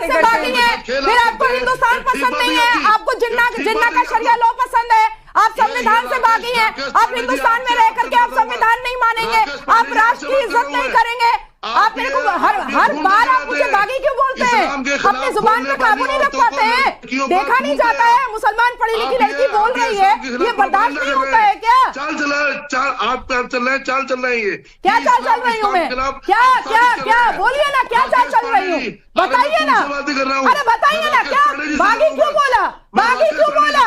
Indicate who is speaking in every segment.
Speaker 1: से बागी हैं, फिर आपको हिंदुस्तान पसंद नहीं है, आपको जिन्ना का शरिया लॉ पसंद है, आप संविधान से बागी हैं, आप हिंदुस्तान में रह करके आप संविधान नहीं मानेंगे, आप राष्ट्र की इज्जत नहीं करेंगे। आप मेरे को हर बार आप मुझे बागी क्यों बोलते हैं? अपनी जुबान पे काबू नहीं रख पाते हैं? देखा नहीं जाता है मुसलमान पढ़ी लिखी लड़की बोल रही है, ये बर्दाश्त नहीं होता है क्या?
Speaker 2: चाल चल रहे हैं, चाल चल रही है।
Speaker 1: क्या चाल चल रही हूँ मैं? क्या बोलिए ना, क्या चाल चल रही हूँ बताइए ना। अरे बताइए ना, क्या बागी क्यों बोला? बागी क्यों बोला?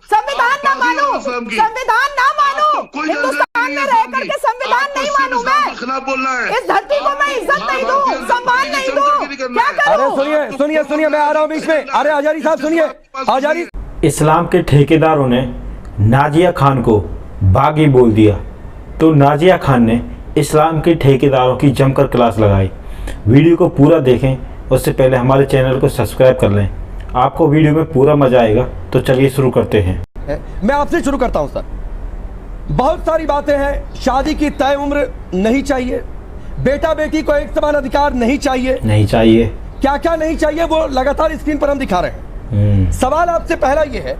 Speaker 1: संविधान ना मानो, संविधान ना मानो, हिंदुस्तान में रह करके संविधान नहीं मानू मैं,
Speaker 2: बोलना है
Speaker 1: इस धरती को मैं इज्जत नहीं दूं, सम्मान नहीं दूं, क्या करूं?
Speaker 3: अरे सुनिए मैं आ रहा हूँ बीच में। अरे आजारी साहब सुनिए, आजारी।
Speaker 4: इस्लाम के ठेकेदारों ने नाजिया खान को बागी बोल दिया, तो नाजिया खान ने इस्लाम के ठेकेदारों की जमकर क्लास लगाई। वीडियो को पूरा देखें, उससे पहले हमारे चैनल को सब्सक्राइब कर लें, आपको वीडियो में पूरा मजा आएगा। तो चलिए शुरू करते हैं।
Speaker 3: मैं आपसे शुरू करता हूं सर। बहुत सारी बातें हैं, शादी की तय उम्र नहीं चाहिए, बेटा बेटी को एक समान अधिकार नहीं चाहिए, क्या क्या नहीं चाहिए वो लगातार स्क्रीन पर हम दिखा रहे हैं। सवाल आपसे पहला ये है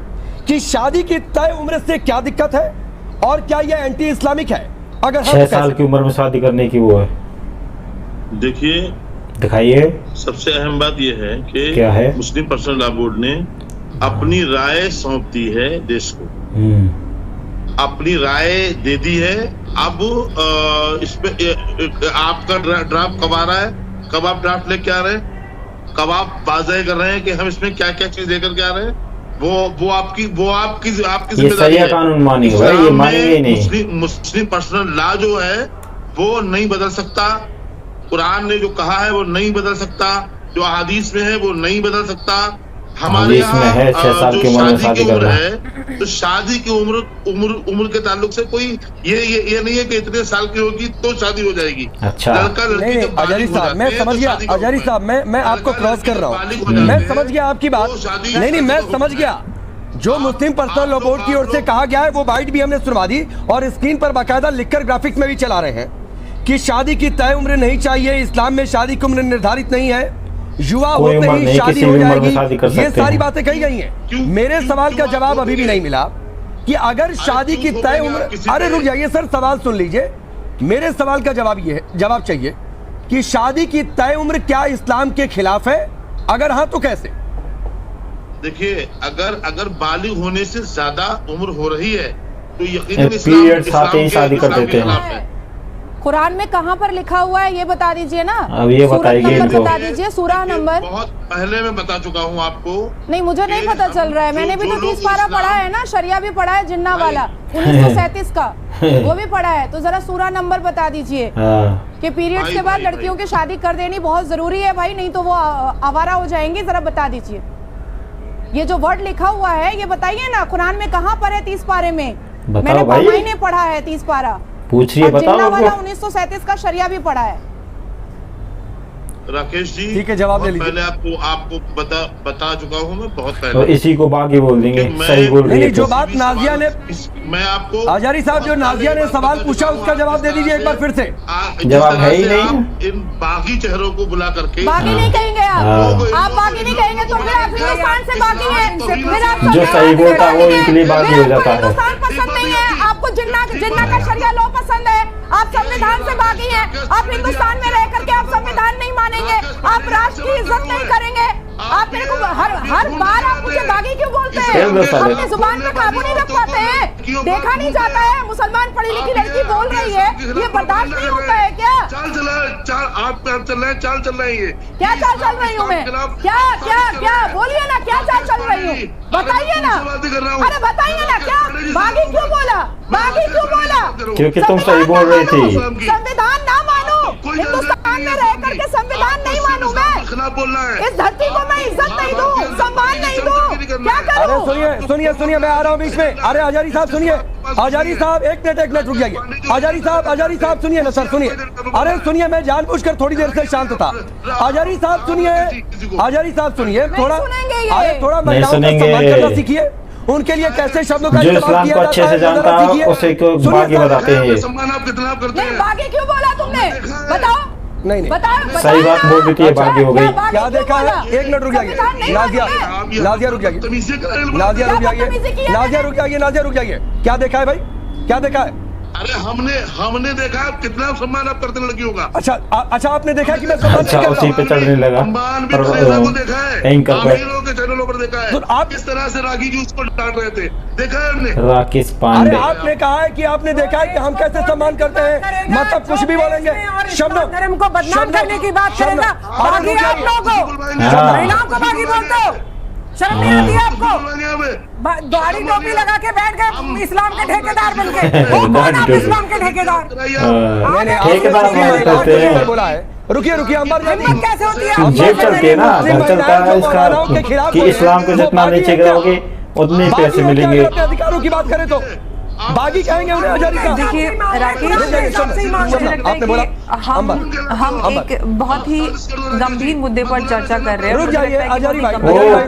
Speaker 3: कि शादी की तय उम्र से क्या दिक्कत है और क्या यह एंटी इस्लामिक है? अगर
Speaker 4: 6 साल की उम्र में शादी करने की वो है।
Speaker 2: देखिए,
Speaker 4: दिखाइए।
Speaker 2: सबसे अहम बात यह है कि
Speaker 4: क्या है?
Speaker 2: मुस्लिम पर्सनल लॉ बोर्ड ने अपनी राय सौंप दी है देश को, अपनी राय दे दी है। अब इस पे आपका ड्राफ्ट कब आ रहा है, कब आप ड्राफ्ट लेके आ रहे हैं, कब आप वाज़ेह कर रहे हैं कि हम इसमें क्या क्या चीज लेकर के आ रहे हैं, वो आपकी जिम्मेदारी है।
Speaker 4: कानून मानेंगे, ये मानेंगे नहीं।
Speaker 2: मुस्लिम पर्सनल लॉ जो है वो नहीं बदल सकता, कुरान ने जो कहा है वो नहीं बदल सकता, जो अहादीस में है वो नहीं बदल सकता। हमारे यहाँ
Speaker 4: है 6 साल की उम्र में शादी कर रहा
Speaker 2: है, तो शादी की उम्र के ताल्लुक से कोई ये नहीं है कि इतने साल की होगी तो शादी हो जाएगी।
Speaker 4: अच्छा,
Speaker 2: लड़का लड़की जब
Speaker 3: आजारी साहब मैं समझ गया, आजारी साहब मैं आपको क्रॉस कर रहा हूँ, मैं समझ गया आपकी बात। नहीं मैं समझ गया, जो मुस्लिम पर्सनल लॉ बोर्ड की ओर से कहा गया है वो बाइट भी हमने सुनवा दी और स्क्रीन पर बाकायदा लिखकर ग्राफिक्स में भी चला रहे हैं कि शादी की तय उम्र नहीं चाहिए, इस्लाम में शादी की उम्र निर्धारित नहीं है, युवा होते ही शादी हो जाएगी, ये सारी बातें कही गई हैं। मेरे सवाल का जवाब अभी भी नहीं मिला कि अगर शादी की तय उम्र, अरे रुक जाइए सर, सवाल सुन लीजिए। मेरे सवाल का जवाब चाहिए कि शादी की तय उम्र क्या इस्लाम के खिलाफ है? अगर हाँ तो कैसे?
Speaker 2: देखिए, अगर बालिग होने से ज्यादा उम्र हो रही है तो यकीनन
Speaker 4: पीरियड साथ ही शादी कर देते हैं।
Speaker 1: कुरान में कहाँ पर लिखा हुआ है ये बता दीजिए ना।
Speaker 4: अब ये बताइए,
Speaker 1: बता दीजिए सूरह नंबर।
Speaker 2: बहुत पहले मैं बता चुका हूँ आपको।
Speaker 1: नहीं मुझे नहीं पता चल रहा है, मैंने भी तो 30 पारा पढ़ा है ना, शरिया भी पढ़ा है, जिन्ना वाला 1937 का वो भी पढ़ा है। तो जरा सूरह नंबर बता दीजिए कि पीरियड्स के बाद लड़कियों की शादी कर देनी बहुत जरूरी है भाई, नहीं तो वो आवारा हो जाएंगी। जरा बता दीजिए, ये जो वर्ड लिखा हुआ है ये बताइए ना, कुरान में कहाँ पर है 30 पारे में? मैंने महीने पढ़ा है 30 पारा,
Speaker 4: पूछिए, बताओ।
Speaker 1: वाला 1937 का शरिया भी पढ़ा है।
Speaker 2: राकेश जी
Speaker 3: ठीक है, जवाब ले लीजिए।
Speaker 2: पहले आपको बता चुका हूँ मैं बहुत पहले,
Speaker 4: तो इसी को बागी बोल देंगे। सही बोल रही है।
Speaker 3: जो बात नाजिया ने,
Speaker 2: मैं आपको
Speaker 3: आजारी साहब जो नाजिया ने सवाल पूछा उसका जवाब दे दीजिए एक बार फिर से।
Speaker 4: जवाब है ही नहीं।
Speaker 2: इन बागी चेहरों को बुला करके
Speaker 1: बागी नहीं कहेंगे आप बागी नहीं कहेंगे तो फिर आप हिंदुस्तान से बागी हैं।
Speaker 4: जो सही बोलता है वो इनके लिए बागी हो जाता है।
Speaker 1: हिंदुस्तान पसंद नहीं है, आपको जिन्ना का शरिया लॉ पसंद है, आप संविधान से बागी हैं, आप हिंदुस्तान में रह करके आप संविधान नहीं मानेंगे, आप राष्ट्र की इज्जत नहीं करेंगे। आप मेरे को हर बार आप मुझे बागी क्यों बोलते हैं? अपनी जुबान पे काबू नहीं रख पाते हैं? देखा नहीं जाता है मुसलमान पढ़ी लिखी लड़की बोल रही है, ये बर्दाश्त नहीं होता है क्या?
Speaker 2: चाल चल रहे हैं, चाल चल रही है।
Speaker 1: क्या चाल चल रही हूँ मैं? क्या बोलिए ना, क्या चाल चल रही हूँ बताइए ना। अरे बताइए ना, क्या बागी क्यों बोला? बागी क्यों बोला?
Speaker 4: क्योंकि तुम सही बोल रही थी।
Speaker 1: संविधान ना मानो, हिंदुस्तान में रह करके संविधान नहीं मानू मैं,
Speaker 2: बोलना है,
Speaker 1: इस धरती को मैं इज्जत नहीं दूं, सम्मान नहीं दूं, क्या करूं?
Speaker 3: अरे सुनिए मैं आ रहा हूँ बीच में। अरे आजारी साहब सुनिए, आजारी साहब एक मिनट रुक जाइए। आजारी साहब सुनिए ना सर, सुनिए। अरे सुनिए, मैं जानबूझकर थोड़ी देर से शांत था। आजारी साहब सुनिए, थोड़ा महिलाओं का सम्मान करना सीखिए, उनके लिए कैसे शब्दों का इस्तेमाल किया जाता है,
Speaker 4: अच्छे से जानता है, उसे बागी बताते हैं।
Speaker 2: सम्मान आप कितना करते हैं?
Speaker 1: बागी क्यों बोला तुमने? बताओ,
Speaker 3: नहीं नहीं
Speaker 1: बताओ
Speaker 4: सही बात बोल देती है, बागी हो गई।
Speaker 3: क्या देखा है? एक मिनट रुक जाइए नाजिया, नाजिया रुक जाइए, नाजिया रुक जाइए, नाजिया रुक जाइए, नाजिया रुक जाइए। क्या देखा है भाई, क्या देखा है?
Speaker 2: अरे हमने देखा कितना सम्मान आप करते लड़कियों का।
Speaker 3: अच्छा अच्छा आपने देखा कि मैं सम्मान
Speaker 4: अच्छा
Speaker 3: नहीं कर रहा
Speaker 4: उसी
Speaker 3: हूं?
Speaker 4: पे चढ़ने लगा
Speaker 2: सम्मान भी
Speaker 4: और
Speaker 2: को देखा है,
Speaker 4: एंकर पे
Speaker 2: आमिरों के चैनलों पर देखा है।
Speaker 3: तो आप
Speaker 2: किस तरह से रागी जी उसको डांट रहे थे, देखा है हमने।
Speaker 4: राकेश
Speaker 3: अरे
Speaker 4: पांडे
Speaker 3: आपने कहा है कि आपने देखा है कि हम कैसे सम्मान करते हैं, मतलब कुछ भी बोलेंगे। शबनम
Speaker 1: धर्म को बदनाम करने की बात करेगा, बागी आप लोगों को,
Speaker 4: हाँ।
Speaker 1: महिलाओं को बागी बोलते हो, शर्म नहीं आती है आपको?
Speaker 2: हमें
Speaker 1: दाढ़ी टोपी लगा के बैठ गए इस्लाम के ठेकेदार बन के, वो कौन आप इस्लाम के ठेकेदार?
Speaker 4: ठेकेदार
Speaker 3: आपने
Speaker 4: करते हैं।
Speaker 3: बोला है। रुकिए रुकिए अंबर जानी,
Speaker 1: हिम्मत कैसे होती है?
Speaker 4: जेब चलती है ना, घर चलता है इसका कि इस्लाम को जितना नीचे गिराओगे उतने पैसे मिलेंगे।
Speaker 3: अपने अधिकारों की बात करें तो बागी कहेंगे उन्हें हजारी का।
Speaker 5: देखिए राकेश,
Speaker 3: आपने बोला
Speaker 5: हम एक बहुत ही गंभीर मुद्दे पर चर्चा कर रहे हैं।
Speaker 3: रुक जाइए, आजारी भाई,
Speaker 4: वो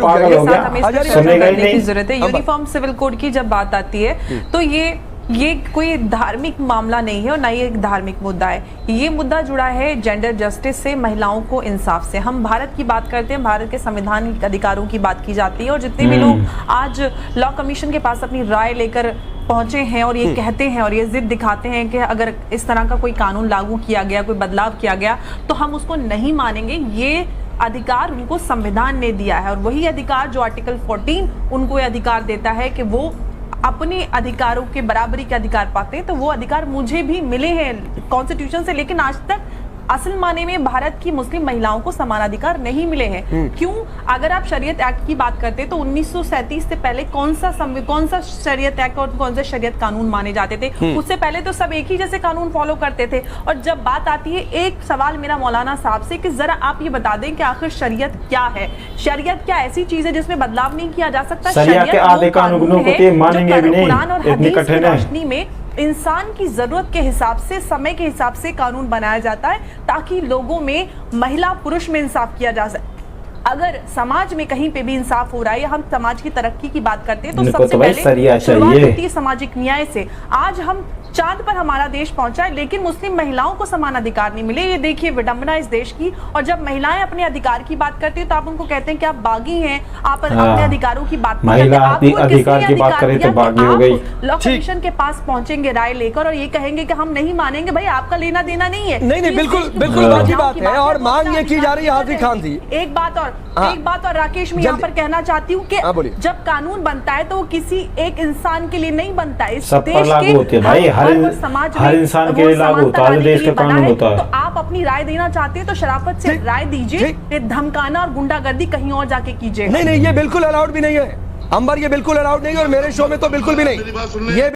Speaker 4: पागल हो गया, सुनेगा ही
Speaker 5: की
Speaker 4: नहीं।
Speaker 5: जरूरत है। यूनिफॉर्म सिविल कोड की जब बात आती है तो ये कोई धार्मिक मामला नहीं है और ना ही एक धार्मिक मुद्दा है। ये मुद्दा जुड़ा है जेंडर जस्टिस से, महिलाओं को इंसाफ से। हम भारत की बात करते हैं, भारत के संवैधानिक अधिकारों की बात की जाती है और जितने भी लोग आज लॉ कमीशन के पास अपनी राय लेकर पहुंचे हैं और ये कहते हैं और ये जिद दिखाते हैं कि अगर इस तरह का कोई कानून लागू किया गया, कोई बदलाव किया गया तो हम उसको नहीं मानेंगे, ये अधिकार उनको संविधान ने दिया है। और वही अधिकार जो आर्टिकल 14 उनको ये अधिकार देता है कि वो अपने अधिकारों के बराबरी के अधिकार पाते हैं, तो वो अधिकार मुझे भी मिले हैं कॉन्स्टिट्यूशन से। लेकिन आज तक असल माने में भारत की मुस्लिम महिलाओं को समान अधिकार नहीं मिले हैं। क्यों? अगर आप शरीयत एक्ट की बात करते हैं तो 1937 से पहले कौन सा शरीयत एक्ट और कौन से शरीयत कानून माने जाते थे? उससे पहले तो सब एक ही जैसे कानून फॉलो करते थे। और जब बात आती है, एक सवाल मेरा मौलाना साहब से कि जरा आप ये बता दें कि आखिर शरीयत क्या है? शरीयत क्या ऐसी चीज है जिसमें बदलाव नहीं किया जा सकता?
Speaker 4: शरीयत के आधे कानूनों को तो मानेंगे भी नहीं, इतनी कठिन है।
Speaker 5: रोशनी में इंसान की जरूरत के हिसाब से, समय के हिसाब से कानून बनाया जाता है ताकि लोगों में, महिला पुरुष में इंसाफ किया जा सके। अगर समाज में कहीं पे भी इंसाफ हो रहा है या हम समाज की तरक्की की बात करते हैं तो सबसे पहले शुरुआत होती है सामाजिक न्याय से। आज हम चांद पर हमारा देश पहुंचा है लेकिन मुस्लिम महिलाओं को समान अधिकार नहीं मिले। ये देखिए विडंबना इस देश की। और जब महिलाएं अपने अधिकार की बात करती है तो आप उनको कहते हैं कि आप बागी हैं, आप अपने अधिकारों की बात नहीं करते। आपको
Speaker 4: अधिकार की बात करें तो बागी हो गई।
Speaker 5: लॉ कमीशन के पास पहुंचेंगे राय लेकर और ये कहेंगे कि हम नहीं मानेंगे। भाई आपका लेना देना नहीं है।
Speaker 3: नहीं बिल्कुल बिल्कुल वाजिब बात है और मांग ये की जा रही है हाजी खान जी।
Speaker 5: एक बात और राकेश मैं यहाँ पर कहना चाहती हूँ कि जब कानून बनता है तो वो किसी एक इंसान के लिए नहीं बनता है, इस देश के समाज
Speaker 4: हर इंसान के लिए लागू होता है, देश का कानून होता है।
Speaker 5: तो आप अपनी राय देना चाहते हैं तो शराफत से राय दीजिए, धमकाना और गुंडागर्दी कहीं और जाके कीजिए।
Speaker 3: नहीं ये बिल्कुल अलाउड भी नहीं है अंबर, ये बिल्कुल अलाउड नहीं है और मेरे शो में तो बिल्कुल भी नहीं। ये